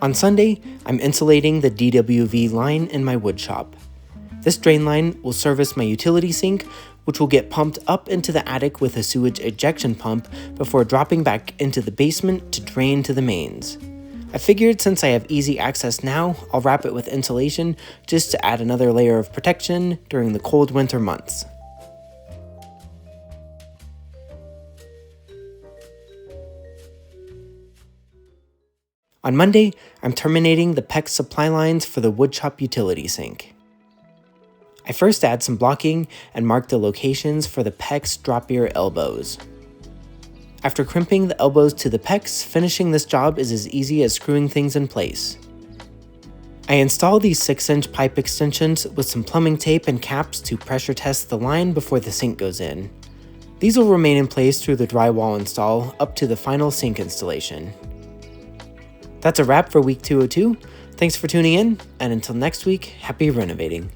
On Sunday, I'm insulating the DWV line in my woodshop. This drain line will service my utility sink, which will get pumped up into the attic with a sewage ejection pump before dropping back into the basement to drain to the mains. I figured since I have easy access now, I'll wrap it with insulation just to add another layer of protection during the cold winter months. On Monday, I'm terminating the PEX supply lines for the woodshop utility sink. I first add some blocking and mark the locations for the PEX drop ear elbows. After crimping the elbows to the PEX, finishing this job is as easy as screwing things in place. I install these 6-inch pipe extensions with some plumbing tape and caps to pressure test the line before the sink goes in. These will remain in place through the drywall install up to the final sink installation. That's a wrap for week 202. Thanks for tuning in, and until next week, happy renovating.